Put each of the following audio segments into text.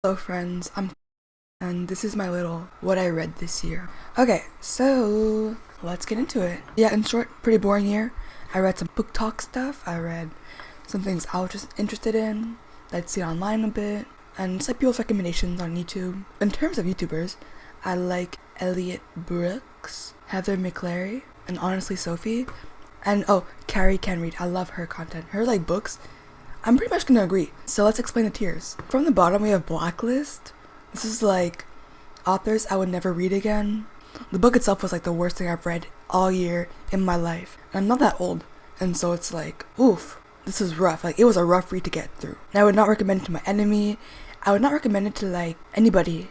Hello friends, and this is my little what I read this year. Okay, so let's get into it. Yeah, in short, pretty boring year. I read some booktok stuff. I read some things I was just interested in. I'd seen online a bit, and just like people's recommendations on YouTube. In terms of YouTubers, I like Elliot Brooks, Heather McClary, and honestly Sophie. And Carrie Can Read. I love her content. Her like books, I'm pretty much gonna agree. So let's explain the tiers. From the bottom we have Blacklist. This is like authors I would never read again. The book itself was like the worst thing I've read all year in my life. And I'm not that old, and so it's like, oof, this is rough. Like, it was a rough read to get through. And I would not recommend it to my enemy. I would not recommend it to like anybody.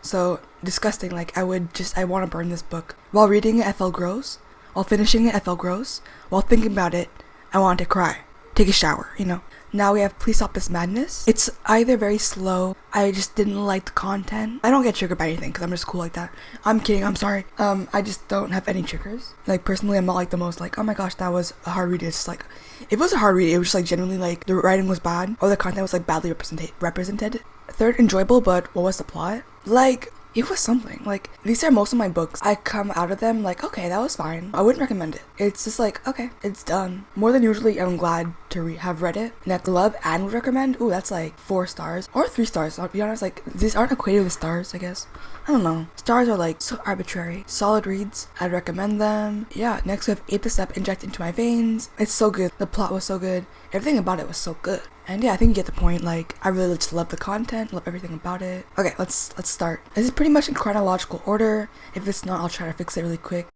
So disgusting. Like, I want to burn this book. While reading it, I felt gross. While finishing it, I felt gross. While thinking about it, I wanted to cry. Take a shower, you know. Now we have Please Stop This Madness. It's either very slow. I just didn't like the content. I don't get triggered by anything because I'm just cool like that. I'm kidding, I'm sorry. I just don't have any triggers. Like, personally, I'm not like the most like, oh my gosh, that was a hard read. It's just like, if it was a hard read, it was just like genuinely like the writing was bad or the content was like badly represented. Third, enjoyable, but what was the plot? Like, it was something. Like, these are most of my books. I come out of them like, okay, that was fine. I wouldn't recommend it. It's just like, okay, it's done. More than usually, I'm glad to have read it. And I love and would recommend. Ooh, that's like 4 stars or 3 stars. I'll be honest, like, these aren't equated with stars, I guess. I don't know. Stars are like so arbitrary. Solid reads. I'd recommend them. Yeah, next we have Ape the Step Inject Into My Veins. It's so good. The plot was so good. Everything about it was so good. And yeah, I think you get the point. Like, I really just love the content, love everything about it. Okay, let's start. This is pretty much in chronological order. If it's not, I'll try to fix it really quick.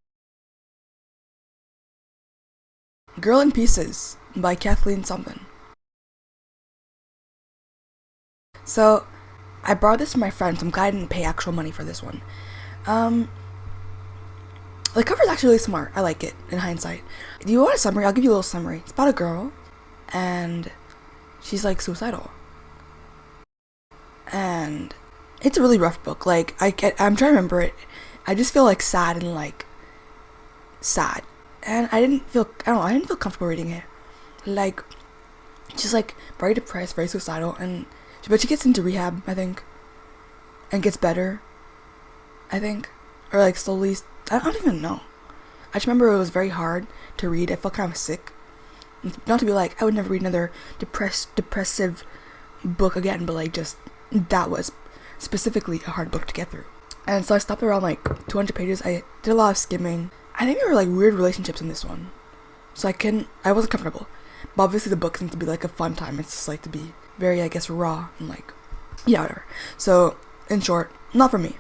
Girl in Pieces by Kathleen something. So, I borrowed this from my friend, so I'm glad I didn't pay actual money for this one. The cover's actually really smart. I like it, in hindsight. Do you want a summary? I'll give you a little summary. It's about a girl, and she's like suicidal. And it's a really rough book. Like, I'm trying to remember it. I just feel like sad. And I didn't feel comfortable reading it. Like, she's like very depressed, very suicidal, but she gets into rehab, I think, and gets better, I think, or like slowly. I don't even know. I just remember it was very hard to read. I felt kind of sick. Not to be like, I would never read another depressive book again, but like, just that was specifically a hard book to get through. And so I stopped around like 200 pages. I did a lot of skimming. I think there were like weird relationships in this one, so I wasn't comfortable. But obviously the book seems to be like a fun time. It's just like to be very, I guess, raw and like, yeah, whatever. So in short, not for me.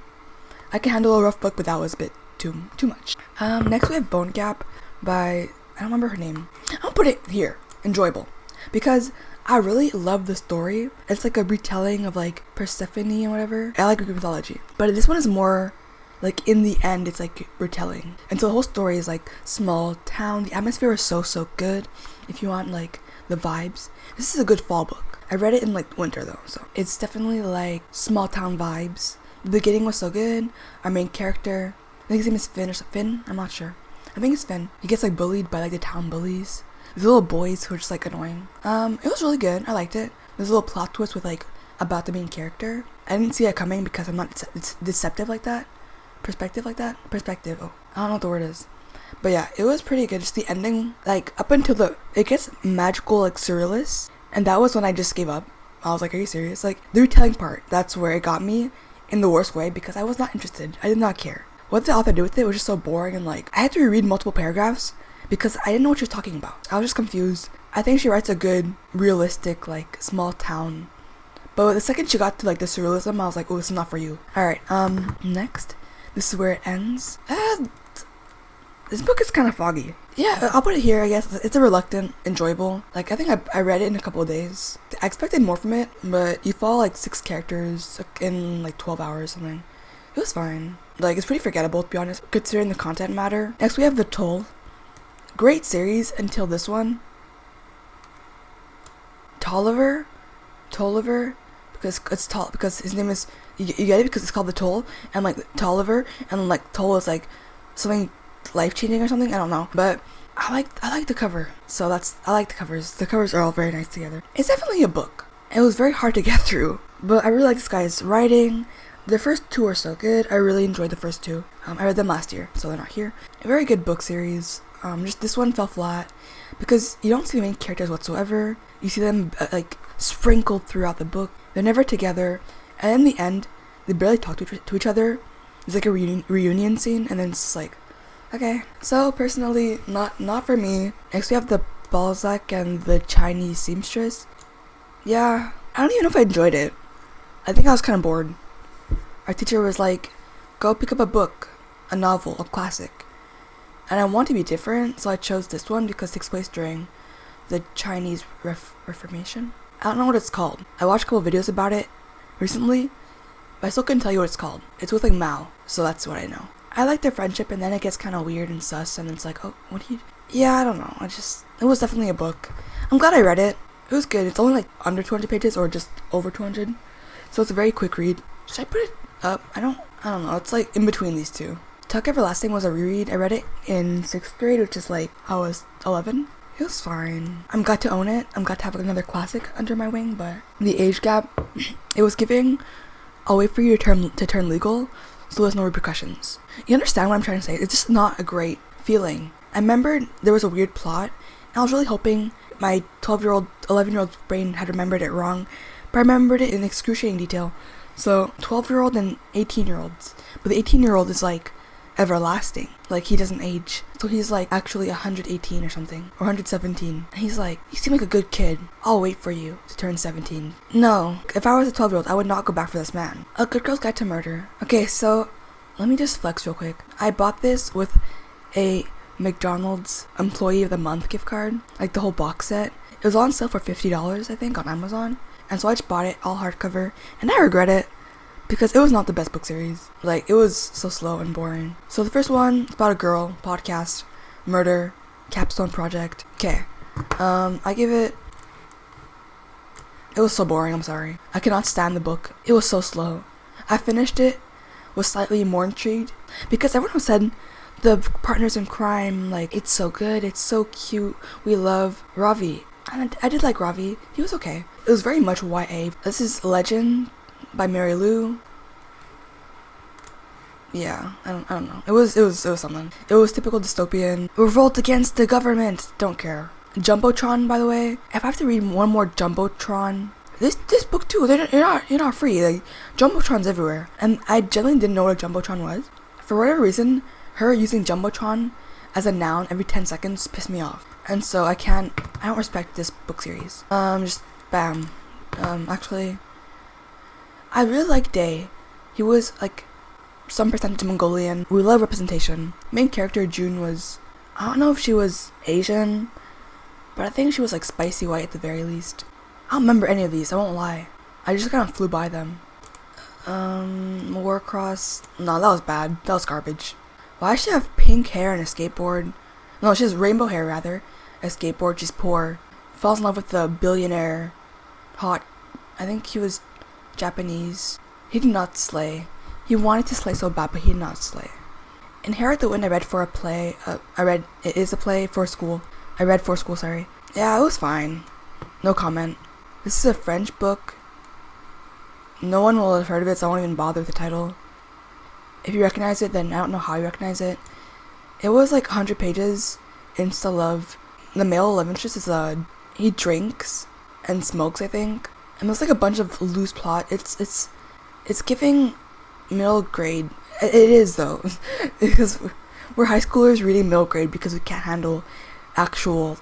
I can handle a rough book, but that was a bit too much. Next we have Bone Gap by, I don't remember her name. I'll put it here, enjoyable, because I really love the story. It's like a retelling of like Persephone and whatever. I like Greek mythology, but this one is more like, in the end, it's like retelling. And so the whole story is like small town. The atmosphere is so good. If you want like the vibes, this is a good fall book. I read it in like winter though, so it's definitely like small town vibes. The beginning was so good. Our main character, I think his name is Finn or Finn. I'm not sure. I think it's Finn. He gets like bullied by like the town bullies. These little boys who are just like annoying. It was really good. I liked it. There's a little plot twist with like about the main character. I didn't see it coming because I'm not deceptive like that. Perspective. Oh, I don't know what the word is. But yeah, it was pretty good. Just the ending, like up until it gets magical, like surrealist. And that was when I just gave up. I was like, are you serious? Like, the retelling part, that's where it got me in the worst way because I was not interested. I did not care. What the author did with it was just so boring, and like, I had to reread multiple paragraphs because I didn't know what she was talking about. I was just confused. I think she writes a good, realistic, like, small town. But the second she got to like the surrealism, I was like, oh, this is not for you. Alright, next. This is where it ends. This book is kind of foggy. Yeah, I'll put it here, I guess. It's a reluctant, enjoyable. Like, I think I read it in a couple of days. I expected more from it, but you follow like 6 characters in like 12 hours or something. It was fine. Like, it's pretty forgettable, to be honest, considering the content matter. Next, we have The Toll. Great series until this one. Tolliver, because his name is, you get it because it's called The Toll, and like Tolliver, and like Toll is like something life-changing or something, I don't know, but I like the cover, so I like the covers. The covers are all very nice together. It's definitely a book. It was very hard to get through. But I really like this guy's writing. The first two are so good. I really enjoyed the first two. I read them last year, so they're not here. A very good book series. Just this one fell flat because you don't see the main characters whatsoever. You see them like sprinkled throughout the book. They're never together, and in the end, they barely talk to each other. It's like a reunion scene, and then it's just like, okay. So personally, not for me. Next we have the Balzac and the Chinese seamstress. Yeah, I don't even know if I enjoyed it. I think I was kind of bored. Our teacher was like, go pick up a book, a novel, a classic. And I want to be different, so I chose this one because it takes place during the Chinese Reformation. I don't know what it's called. I watched a couple videos about it recently, but I still couldn't tell you what it's called. It's with like Mao, so that's what I know. I like their friendship, and then it gets kind of weird and sus, and it's like, oh, what do you... Yeah, I don't know. It was definitely a book. I'm glad I read it. It was good. It's only like under 200 pages or just over 200. So it's a very quick read. Should I put it up? I don't know. It's like in between these two. Tuck Everlasting was a reread. I read it in 6th grade, which is like, I was 11. It was fine. I'm glad to own it. I'm glad to have another classic under my wing, but the age gap, it was giving, I'll wait for you to turn legal, so there's no repercussions. You understand what I'm trying to say? It's just not a great feeling. I remembered there was a weird plot, and I was really hoping my 11-year-old brain had remembered it wrong, but I remembered it in excruciating detail. So 12-year-old and 18-year-olds, but the 18-year-old is like everlasting, like he doesn't age, so he's like actually 118 or something, or 117, and he's like, you seem like a good kid, I'll wait for you to turn 17. No, if I was a 12-year-old, I would not go back for this man. A Good Girl's Guide to Murder. Okay, so let me just flex real quick. I bought this with a McDonald's Employee of the Month gift card, like the whole box set. It was on sale for $50, I think, on Amazon, and so I just bought it all hardcover, and I regret it because it was not the best book series. Like, it was so slow and boring. So the first one is about a girl, podcast, murder, capstone project. Okay, I give it... It was so boring, I'm sorry. I cannot stand the book. It was so slow. I finished it, was slightly more intrigued, because everyone said the partners in crime, like, it's so good, it's so cute, we love Ravi. And I did like Ravi. He was okay. It was very much YA. This is Legend by Mary Lou. Yeah, I don't know. It was something. It was typical dystopian. Revolt against the government. Don't care. Jumbotron, by the way. If I have to read one more Jumbotron, this book too. You're not free. Like, Jumbotron's everywhere, and I genuinely didn't know what a Jumbotron was. For whatever reason, her using Jumbotron as a noun every 10 seconds pissed me off, and so I don't respect this book series. Just bam. Actually, I really like Day. He was like some percentage Mongolian. We love representation. Main character June was, I don't know if she was Asian, but I think she was like spicy white at the very least. I don't remember any of these, I won't lie. I just kind of flew by them. Warcross. No, that was bad. That was garbage. Why does she have pink hair and a skateboard? No, she has rainbow hair rather. A skateboard, she's poor. Falls in love with the billionaire. Hot. I think he was Japanese. He did not slay. He wanted to slay so bad, but he did not slay. Inherit the Wind I read for a play. It is a play for school. I read for school, sorry. Yeah, it was fine. No comment. This is a French book. No one will have heard of it, so I won't even bother with the title. If you recognize it, then I don't know how you recognize it. It was like 100 pages. Insta love. The male love interest is he drinks and smokes, I think. And there's like a bunch of loose plot. It's giving middle grade. It is though, because we're high schoolers reading middle grade because we can't handle actual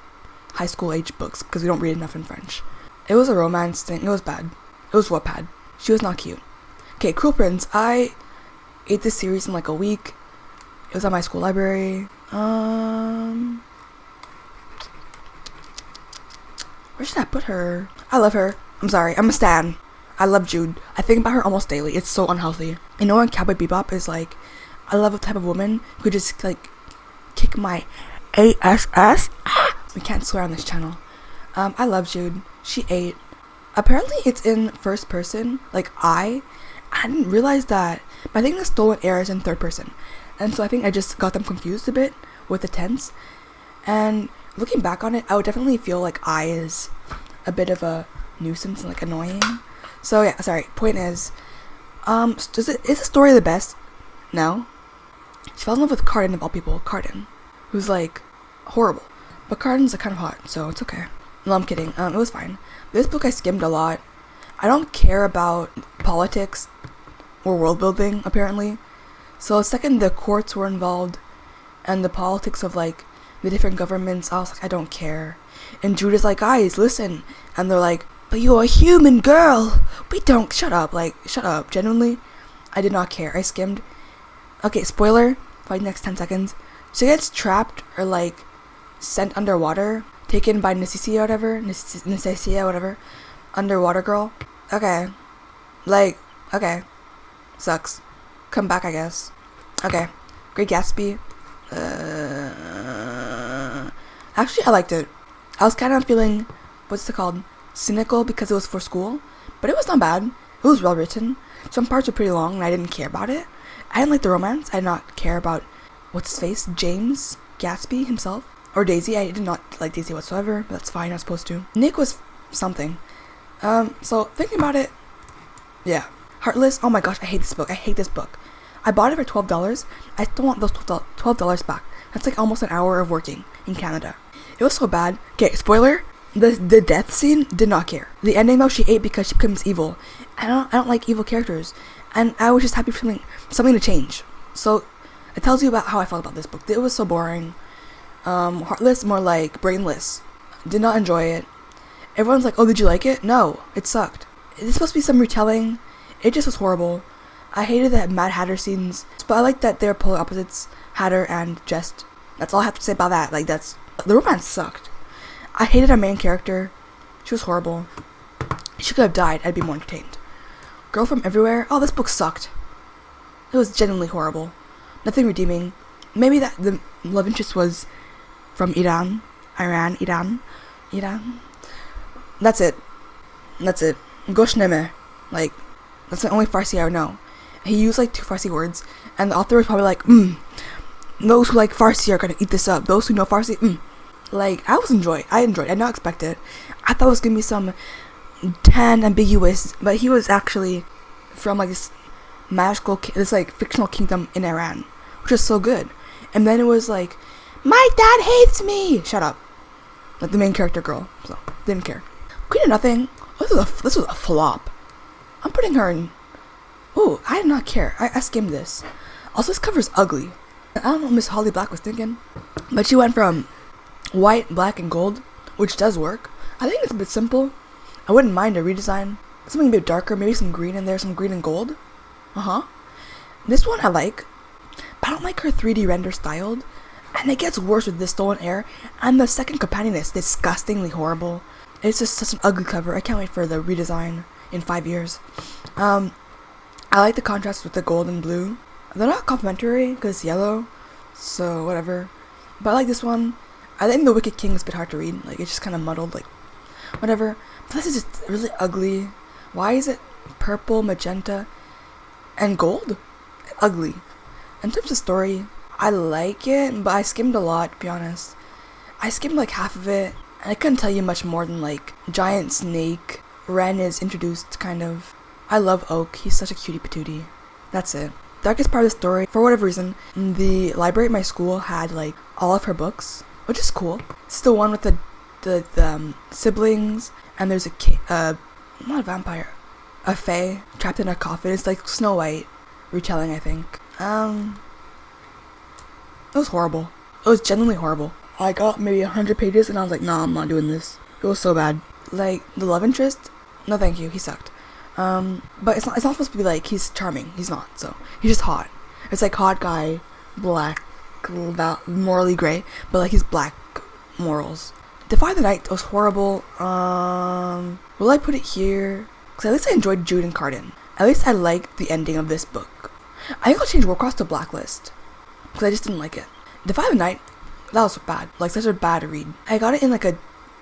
high school age books because we don't read enough in French. It was a romance thing. It was bad. It was Wattpad. She was not cute. Okay, Cruel Prince. I ate this series in like a week. It was at my school library. Where should I put her? I love her. I'm sorry. I'm a stan. I love Jude. I think about her almost daily. It's so unhealthy. You know when Cowboy Bebop is like, I love a type of woman who could just like kick my ass. We can't swear on this channel. I love Jude. She ate. Apparently it's in first person. Like I didn't realize that. But I think the Stolen Heir is in third person. And so I think I just got them confused a bit with the tense. And looking back on it, I would definitely feel like I is a bit of a nuisance and like annoying. So yeah, sorry. Point is, is the story the best? No. She falls in love with Carden of all people. Carden, who's like horrible, but Carden's like kind of hot, so it's okay. No, I'm kidding. It was fine. This book I skimmed a lot. I don't care about politics or world building apparently. So the second the courts were involved and the politics of like the different governments, I was like, I don't care. And Judah's like, guys, listen, and they're like, but you're a human girl. We don't. Shut up. Like, shut up. Genuinely, I did not care. I skimmed. Okay, spoiler. For the next 10 seconds. She gets trapped or like sent underwater, taken by Nicicia or whatever. Nicicia, whatever. Underwater girl. Okay. Like, okay. Sucks. Come back, I guess. Okay. Great Gatsby. Actually, I liked it. I was kind of feeling, what's it called? Cynical because it was for school, but it was not bad. It was well written. Some parts were pretty long and I didn't care about it. I didn't like the romance. I did not care about what's his face, James Gatsby himself, or Daisy. I did not like Daisy whatsoever, but that's fine. I was supposed to. Nick was something. So thinking about it, yeah. Heartless. Oh my gosh, I hate this book. I hate this book. I bought it for $12. I still want those $12 back. That's like almost an hour of working in Canada. It was so bad. Okay, spoiler. The death scene, did not care. The ending though, she ate because she becomes evil. I don't like evil characters, and I was just happy for something to change. So it tells you about how I felt about this book. It was so boring. Heartless, more like brainless. Did not enjoy it. Everyone's like, oh, did you like it? No, it sucked. It's supposed to be some retelling. It just was horrible. I hated the Mad Hatter scenes, but I like that they're polar opposites, Hatter and Jest. That's all I have to say about that. Like, the romance sucked. I hated our main character. She was horrible. She could have died. I'd be more entertained. Girl from Everywhere. Oh, this book sucked. It was genuinely horrible. Nothing redeeming. Maybe that the love interest was from Iran. That's it. Goshneme. Like, that's the only Farsi I know. He used like 2 Farsi words, and the author was probably like, those who like Farsi are gonna eat this up. Those who know Farsi, Like, I enjoyed. I did not expect it. I thought it was gonna be some tan ambiguous, but he was actually from like this this like fictional kingdom in Iran, which is so good. And then it was like, my dad hates me. Shut up. Like the main character girl. So didn't care. Queen of Nothing. This was a flop. I'm putting her in. Ooh, I did not care. I skimmed this. Also, this cover's ugly. I don't know what Miss Holly Black was thinking, but she went from white, black, and gold, which does work. I think it's a bit simple. I wouldn't mind a redesign. Something a bit darker, maybe some green in there, some green and gold. This one I like, but I don't like her 3D render styled, and it gets worse with this stolen heir, and the second companion is disgustingly horrible. It's just such an ugly cover. I can't wait for the redesign in 5 years. I like the contrast with the gold and blue. They're not complimentary because it's yellow, so whatever. But I like this one. I think The Wicked King is a bit hard to read. Like, it's just kind of muddled, like, whatever. But this is just really ugly. Why is it purple, magenta, and gold? Ugly. In terms of story, I like it, but I skimmed a lot, to be honest. I skimmed like half of it, and I couldn't tell you much more than like giant snake. Wren is introduced, kind of. I love Oak. He's such a cutie patootie. That's it. Darkest part of the story, for whatever reason, the library at my school had like all of her books, which is cool. It's the one with the siblings, and there's not a vampire, a fae trapped in a coffin. It's like Snow White retelling, I think. It was horrible. It was genuinely horrible. I got maybe 100 pages and I was like, nah, I'm not doing this. It was so bad. Like, the love interest, no thank you, he sucked. But it's not supposed to be like he's charming. He's not, so he's just hot. It's like hot guy, black, morally gray, but like he's black morals. Defy the Night was horrible. Will I put it here? Because at least I enjoyed Jude and Carden. At least I liked the ending of this book. I think I'll change Warcross to Blacklist, because I just didn't like it. Defy the Night, that was bad. Like, such a bad read. I got it in like a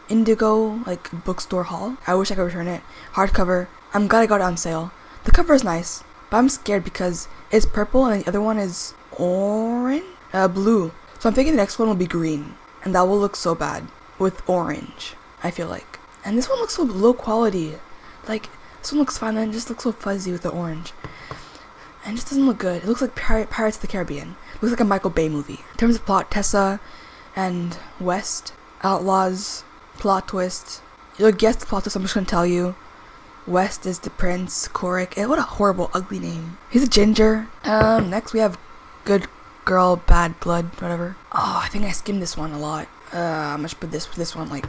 Indigo, like, bookstore haul. I wish I could return it. Hardcover. I'm glad I got it on sale. The cover is nice, but I'm scared because it's purple and the other one is orange? Blue. So I'm thinking the next one will be green, and that will look so bad with orange, I feel like. And this one looks so low quality. Like, This one looks fine, and it just looks so fuzzy with the orange. And it just doesn't look good. It looks like Pirates of the Caribbean. It looks like a Michael Bay movie. In terms of plot, Tessa and West, outlaws, plot twist. You'll guess the plot twist, I'm just gonna tell you. West is the prince, Korik. What a horrible, ugly name. He's a ginger. Next we have Good Girl, Bad Blood, whatever. Oh, I think I skimmed this one a lot. I'm gonna put this one, like,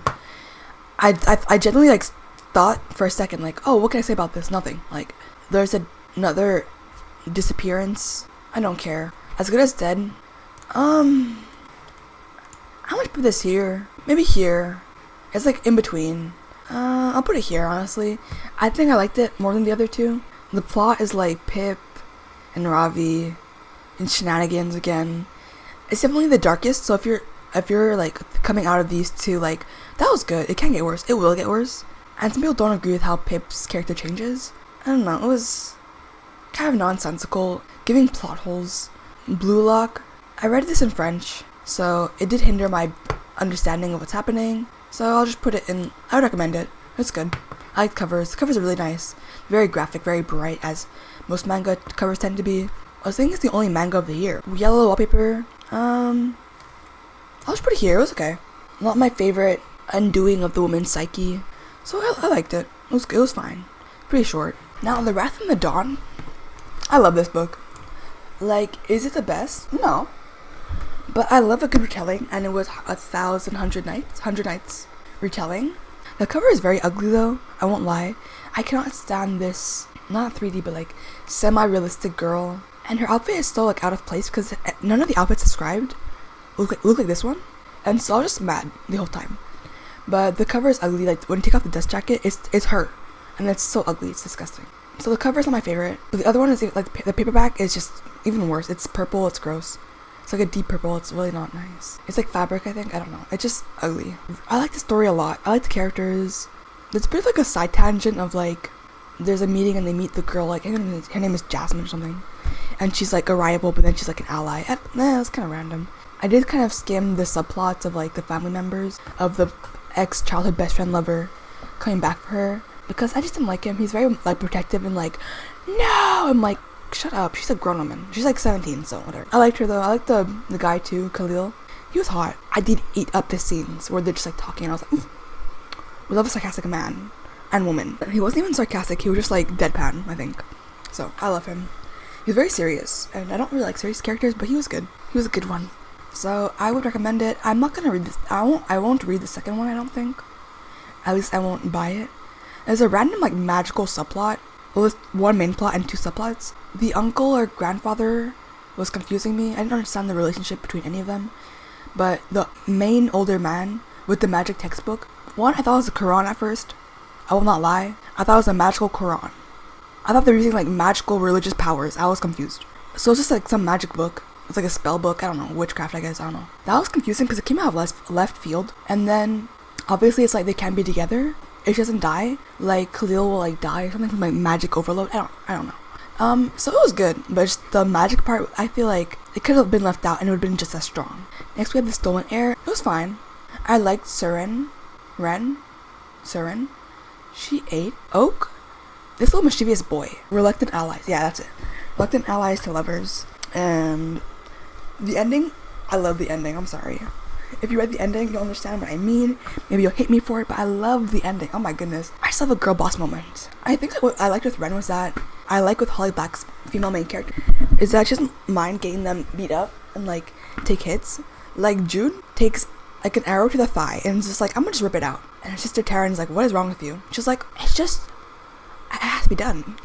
I genuinely, like, thought for a second, like, oh, what can I say about this? Nothing. Like, there's another disappearance. I don't care. As Good as Dead. I'm gonna put this here. Maybe here. It's, like, in between. I'll put it here, honestly. I think I liked it more than the other two. The plot is, like, Pip and Ravi and shenanigans again. It's definitely the darkest, so if you're like coming out of these two, like, that was good, it can get worse, it will get worse. And some people don't agree with how Pip's character changes. I don't know, it was kind of nonsensical, giving plot holes. Blue Lock, I read this in French, so it did hinder my understanding of what's happening, so I'll just put it in. I would recommend it. It's good. I like covers. The covers are really nice, very graphic, very bright, as most manga covers tend to be. I think it's the only manga of the year. Yellow wallpaper. I'll just put it here. It was okay. Not my favorite undoing of the woman's psyche, so I liked it. It was fine. Pretty short. Now, The Wrath and the Dawn. I love this book. Like, is it the best? No. But I love a good retelling, and it was 100 nights retelling. The cover is very ugly, though. I won't lie. I cannot stand this, not 3D, but like semi-realistic girl. And her outfit is so, like, out of place because none of the outfits described look like this one. And so I was just mad the whole time. But the cover is ugly. Like, when you take off the dust jacket, it's her. And it's so ugly, it's disgusting. So the cover is not my favorite. But the other one is, like, the paperback is just even worse. It's purple, it's gross. It's like a deep purple, it's really not nice. It's like fabric, I think, I don't know. It's just ugly. I like the story a lot. I like the characters. It's a bit of like a side tangent of, like, there's a meeting and they meet the girl, like, her name is Jasmine or something. And she's like a rival, but then she's like an ally. That's kind of random. I did kind of skim the subplots of, like, the family members of the ex-childhood best friend lover coming back for her, because I just didn't like him. He's very, like, protective and, like, no! I'm like, shut up. She's a grown woman. She's like 17, so whatever. I liked her, though. I liked the guy too, Khalil. He was hot. I did eat up the scenes where they're just, like, talking, and I was like, we love a sarcastic man and woman. He wasn't even sarcastic. He was just, like, deadpan, I think. So I love him. He was very serious, and I don't really like serious characters, but he was good. He was a good one. So I would recommend it. I'm not gonna read this. I won't read the second one, I don't think. At least I won't buy it. There's a random, like, magical subplot. Well, there's one main plot and two subplots. The uncle or grandfather was confusing me. I didn't understand the relationship between any of them. But the main older man with the magic textbook, one, I thought it was a Quran at first. I will not lie. I thought it was a magical Quran. I thought they were using, like, magical religious powers. I was confused. So it's just, like, some magic book. It's like a spell book. I don't know. Witchcraft, I guess. I don't know. That was confusing because it came out of left field. And then, obviously, it's like they can't be together. If she doesn't die, like, Khalil will, like, die or something from, like, magic overload. I don't know. So it was good. But just the magic part, I feel like it could have been left out and it would have been just as strong. Next, we have The Stolen Heir. It was fine. I liked Wren. She ate Oak. This little mischievous boy. Reluctant allies. Yeah, that's it. Reluctant allies to lovers. And the ending, I love the ending. I'm sorry. If you read the ending, you'll understand what I mean. Maybe you'll hate me for it, but I love the ending. Oh my goodness. I just love a girl boss moment. I think what I liked with Wren was that I like with Holly Black's female main character is that she doesn't mind getting them beat up and, like, take hits. Like, Jude takes, like, an arrow to the thigh and is just like, I'm gonna just rip it out. And her sister Taryn's like, what is wrong with you? She's like, it has to be done.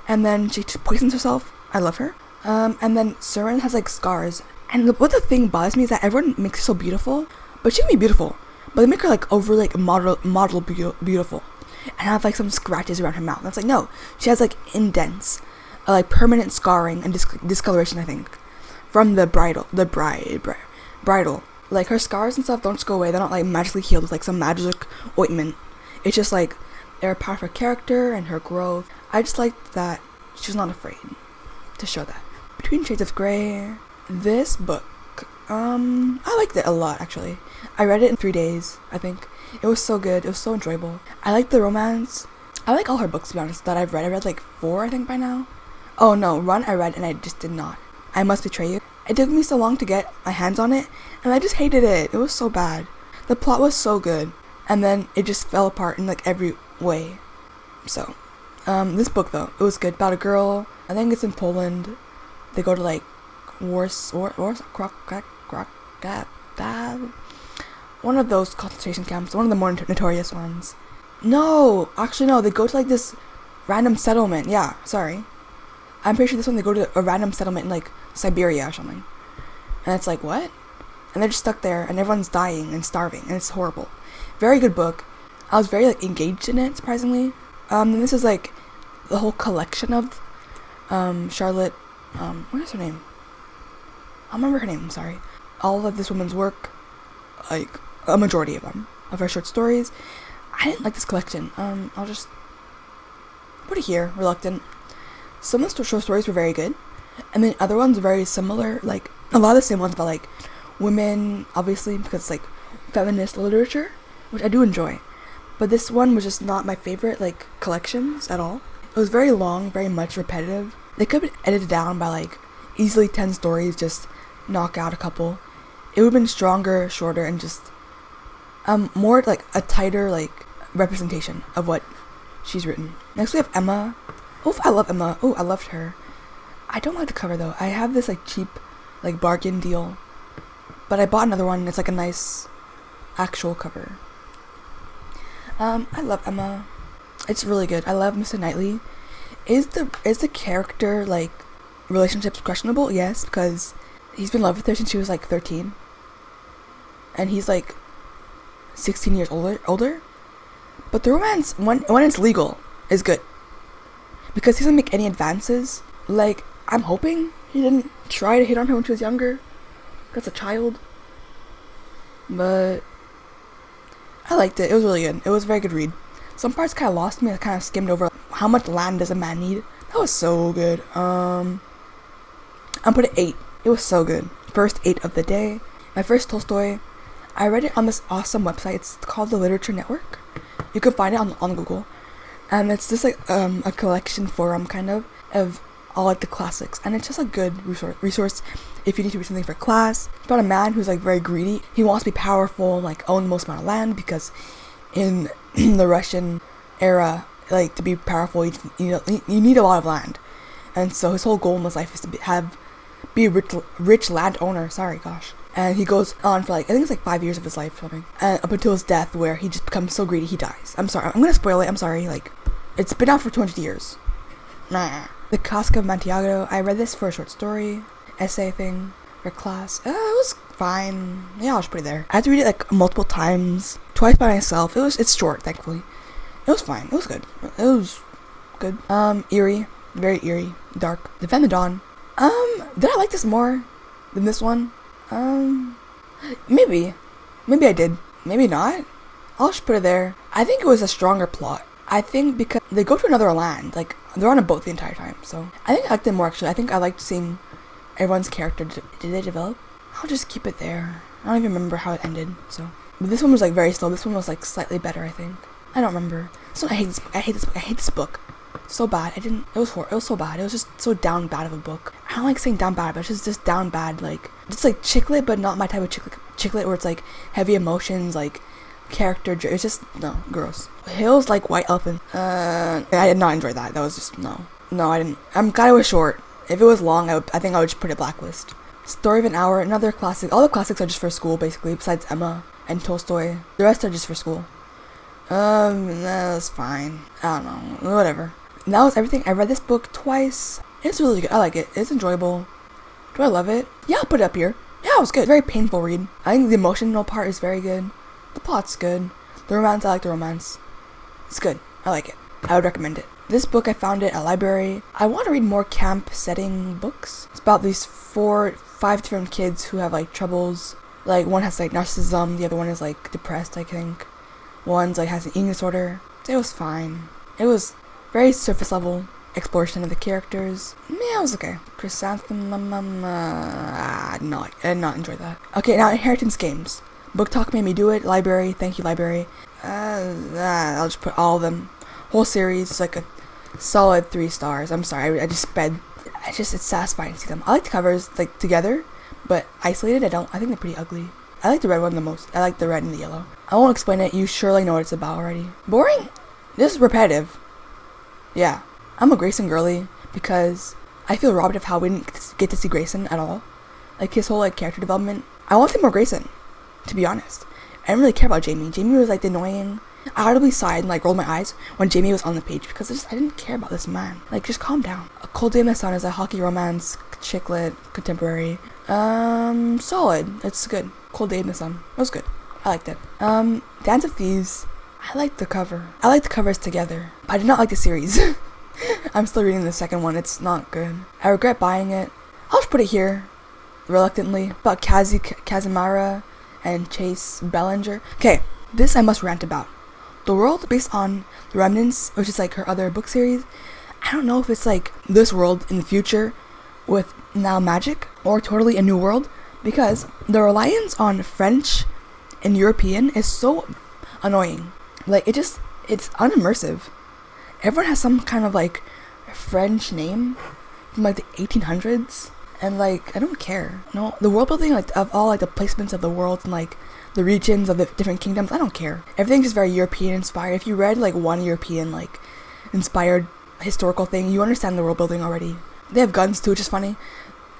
And then she poisons herself. I love her. And then Surin has, like, scars. And what the thing bothers me is that everyone makes her so beautiful, but she can be beautiful, but they make her, like, over, like, model beautiful, and have, like, some scratches around her mouth. And it's like, no, she has, like, indents, like, permanent scarring and discoloration, I think, from the bridal. Like, her scars and stuff don't just go away. They're not, like, magically healed with, like, some magic ointment. It's just, like, they're a part of her character and her growth. I just liked that she was not afraid to show that. Between Shades of Grey, this book, I liked it a lot, actually. I read it in 3 days, I think. It was so good. It was so enjoyable. I liked the romance. I like all her books, to be honest, that I've read. I read like 4, I think, by now. Oh no, Run I read and I just did not. I Must Betray You. It took me so long to get my hands on it, and I just hated it. It was so bad. The plot was so good, and then it just fell apart in like every way. So, this book though, it was good. About a girl, I think it's in Poland. They go to like one of those concentration camps, one of the more notorious ones. No, actually no, they go to like this random settlement. Yeah, sorry. I'm pretty sure this one they go to a random settlement in like Siberia or something. And it's like, what? And they're just stuck there and everyone's dying and starving and it's horrible. Very good book. I was very like engaged in it, surprisingly. And this is like the whole collection of Charlotte, what is her name? I remember her name, I'm sorry. All of this woman's work, like a majority of them, of her short stories. I didn't like this collection. I'll just put it here, reluctant. Some of the short stories were very good, and then other ones were very similar, like a lot of the same ones about like women, obviously, because it's like feminist literature, which I do enjoy. But this one was just not my favorite like collections at all. It was very long, very much repetitive. They could have been edited down by like easily 10 stories, just knock out a couple. It would have been stronger, shorter, and just more like a tighter like representation of what she's written. Next we have Emma. Oh, I love Emma. Oh, I loved her. I don't like the cover though. I have this like cheap like bargain deal, but I bought another one and it's like a nice actual cover. I love Emma. It's really good. I love Mr. Knightley. Is the character like relationships questionable? Yes, because he's been in love with her since she was like 13, and he's like 16 years older. But the romance, when it's legal, is good. Because he doesn't make any advances. Like, I'm hoping he didn't try to hit on her when she was younger. That's a child. But I liked it. It was really good. It was a very good read. Some parts kind of lost me. I kind of skimmed over how much land does a man need. That was so good. I'm put it 8. It was so good. First 8 of the day. My first Tolstoy. I read it on this awesome website. It's called the Literature Network. You can find it on Google. And it's just like a collection forum kind of all like the classics. And it's just a good resource if you need to read something for class. It's about a man who's like very greedy. He wants to be powerful, like own the most amount of land, because in the Russian era, like to be powerful, you need a lot of land. And so his whole goal in his life is to be a rich landowner. Sorry, gosh. And he goes on for like, I think it's like 5 years of his life or something. And up until his death, where he just becomes so greedy he dies. I'm sorry, I'm gonna spoil it, I'm sorry. Like, it's been out for 200 years. Nah. The Cask of Amontillado. I read this for a short story, essay thing, for class. It was fine. Yeah, I'll just put it there. I had to read it like multiple times. Twice by myself. It's short, thankfully. It was fine. It was good. It was good. Eerie. Very eerie. Dark. Defend the Dawn. Did I like this more than this one? Maybe I did. Maybe not. I'll just put it there. I think it was a stronger plot. I think because they go to another land, like they're on a boat the entire time. So I think I liked it more actually. I think I liked seeing everyone's character. Did they develop? I'll just keep it there. I don't even remember how it ended. So, but this one was like very slow. This one was like slightly better, I think. I don't remember. So I hate this book. I hate this book. So bad. It was so bad. It was just so down bad of a book. I don't like saying down bad, but it's just down bad. Like, it's like chick lit, but not my type of chick lit where it's like heavy emotions, like character. It's just, no, gross. Hills like White Elephant. I did not enjoy that. That was just, no, I didn't. I'm glad it was short. If it was long, I think I would just put it blacklist. Story of an Hour, another classic. All the classics are just for school, basically, besides Emma and Tolstoy. The rest are just for school. That's fine. I don't know. Whatever. And that was everything. I read this book twice. It's really good. I like it. It's enjoyable. Do I love it? Yeah, I'll put it up here. Yeah, it was good. Very painful read. I think the emotional part is very good. The plot's good. The romance, I like the romance. It's good. I like it. I would recommend it. This book, I found it at a library. I want to read more camp setting books. It's about these 5 different kids who have like troubles. Like one has like narcissism, the other one is like depressed, I think. One's like has an eating disorder. It was fine. It was very surface level exploration of the characters. Yeah, it was okay. Chrysanthemum, I did not enjoy that. Okay, now Inheritance Games. BookTok made me do it. Library, thank you, library. I'll just put all of them. Whole series is like a solid 3 stars. I'm sorry, I just sped. It's satisfying to see them. I like the covers like together, but isolated, I don't. I think they're pretty ugly. I like the red one the most. I like the red and the yellow. I won't explain it. You surely know what it's about already. Boring? This is repetitive. Yeah. I'm a Grayson girly because I feel robbed of how we didn't get to see Grayson at all. Like his whole like character development. I want to see more Grayson, to be honest. I didn't really care about Jamie. Jamie was like the annoying. I audibly sighed and like rolled my eyes when Jamie was on the page because I didn't care about this man. Like, just calm down. A Cold Day in the Sun is a hockey romance, chick lit, contemporary. Solid. It's good. Cold Day in the Sun. It was good. I liked it. Dance of Thieves. I liked the cover. I liked the covers together. But I did not like the series. I'm still reading the second one. It's not good. I regret buying it. I'll just put it here, reluctantly. About Kazimara and Chase Bellinger. Okay, this I must rant about. The world based on The Remnants, which is like her other book series, I don't know if it's like this world in the future with now magic or totally a new world, because the reliance on French and European is so annoying. Like, it's unimmersive. Everyone has some kind of like French name from like the 1800s, and like I don't care. No, the world building like of all like the placements of the world and like the regions of the different kingdoms, I don't care. Everything's just very European inspired. If you read like one European like inspired historical thing, you understand the world building already. They have guns too, which is funny.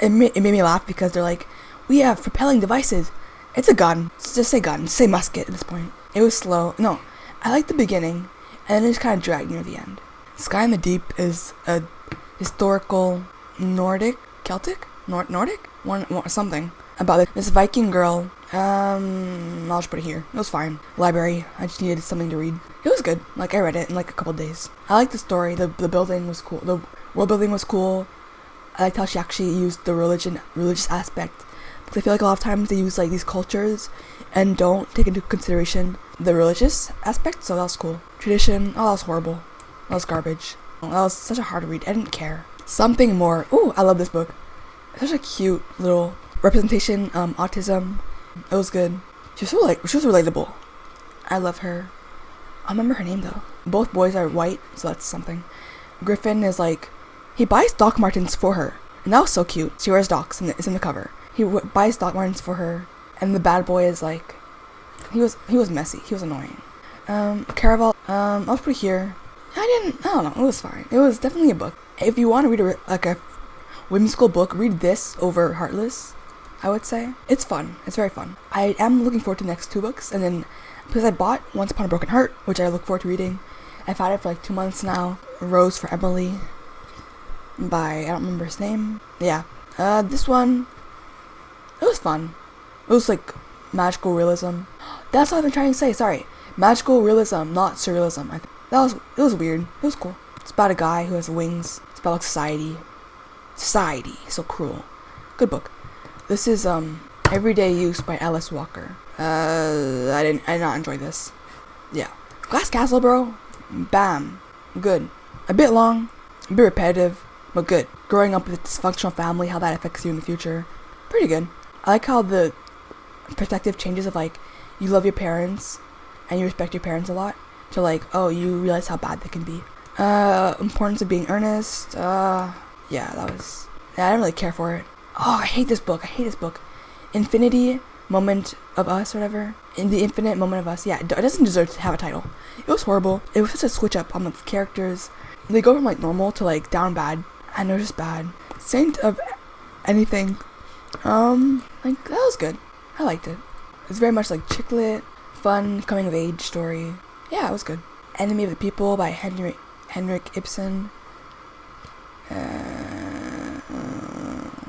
It made me laugh because they're like, we have propelling devices. It's a gun. Just say gun. Just say musket at this point. It was slow. No, I liked the beginning, and then it just kind of dragged near the end. Sky in the Deep is a historical Nordic, Celtic? Nordic? One something. About this Viking girl. I'll just put it here. It was fine. Library. I just needed something to read. It was good. Like, I read it in like a couple days. I liked the story. The building was cool. The world building was cool. I liked how she actually used the religious aspect. Because I feel like a lot of times they use like these cultures and don't take into consideration the religious aspect. So that was cool. Tradition. Oh, that was horrible. That was garbage. That was such a hard read. I didn't care. Something more. Ooh, I love this book. It's such a cute little representation. Autism. It was good. She was relatable. I love her. I remember her name though. Both boys are white, so that's something. Griffin is like, he buys Doc Martens for her, and that was so cute. She wears Docs, and it's in the cover. He buys Doc Martens for her, and the bad boy is like, he was messy. He was annoying. Caraval. I'll put it here. I don't know. It was fine. It was definitely a book. If you want to read a whimsical book, read this over Heartless. I would say it's fun. It's very fun. I am looking forward to the next 2 books, and then because I bought Once Upon a Broken Heart, which I look forward to reading. I've had it for like 2 months now. Rose for Emily by, I don't remember his name. Yeah. This one, it was fun. It was like magical realism. That's what I've been trying to say. Sorry, magical realism, not surrealism. It was weird. It was cool. It's about a guy who has wings. It's about like society. So cruel. Good book. This is Everyday Use by Alice Walker. I did not enjoy this. Yeah. Glass Castle, bro. Bam. Good. A bit long, a bit repetitive, but good. Growing up with a dysfunctional family, how that affects you in the future. Pretty good. I like how the perspective changes of like, you love your parents and you respect your parents a lot, to like, oh, you realize how bad they can be. Importance of being earnest. Yeah, I didn't really care for it. Oh, I hate this book. Infinity Moment of Us, or whatever. In the Infinite Moment of Us. Yeah, it doesn't deserve to have a title. It was horrible. It was such a switch up on the characters. They go from like normal to like down bad. And they're just bad. Saint of Anything. Like, that was good. I liked it. It's very much like chick lit, fun, coming of age story. Yeah, it was good. Enemy of the People by Henrik Ibsen.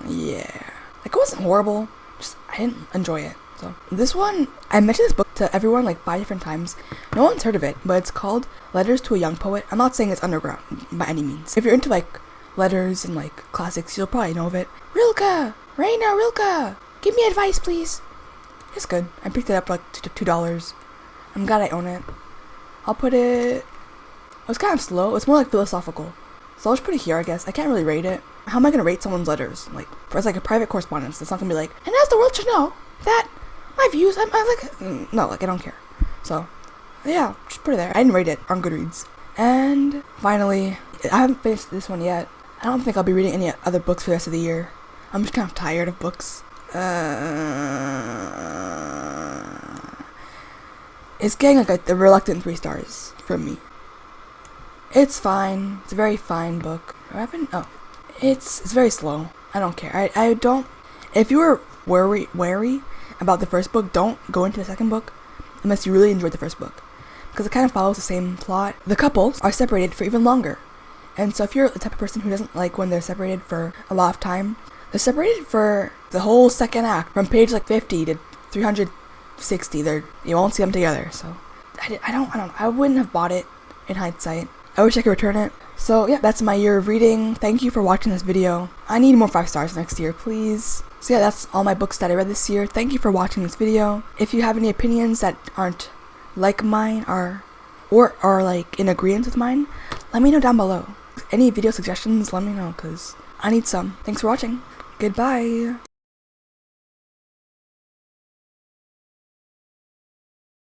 Yeah. Like, it wasn't horrible. Just, I didn't enjoy it. So, this one, I mentioned this book to everyone like 5 different times. No one's heard of it, but it's called Letters to a Young Poet. I'm not saying it's underground by any means. If you're into like letters and like classics, you'll probably know of it. Rilke! Give me advice, please. It's good. I picked it up for like $2. I'm glad I own it. I'll put it... It was kind of slow. It's more like philosophical. So I'll just put it here, I guess. I can't really rate it. How am I going to rate someone's letters? Like, it's like a private correspondence. It's not going to be like, and as the world should know, that my views, I'm like... No, like, I don't care. So, yeah, just put it there. I didn't rate it on Goodreads. And finally, I haven't finished this one yet. I don't think I'll be reading any other books for the rest of the year. I'm just kind of tired of books. It's getting like the reluctant 3 stars from me. It's fine. It's a very fine book. It's very slow. I don't care. I don't. If you were wary about the first book, don't go into the second book unless you really enjoyed the first book, because it kind of follows the same plot. The couples are separated for even longer, and so if you're the type of person who doesn't like when they're separated for a lot of time, they're separated for the whole second act, from page like 50 to 360. You won't see them together. So I wouldn't have bought it in hindsight. I wish I could return it. So yeah, that's my year of reading. Thank you for watching this video. I need more 5 stars next year, please. So yeah, that's all my books that I read this year. Thank you for watching this video. If you have any opinions that aren't like mine or like in agreement with mine, let me know down below. Any video suggestions, let me know, because I need some. Thanks for watching. Goodbye.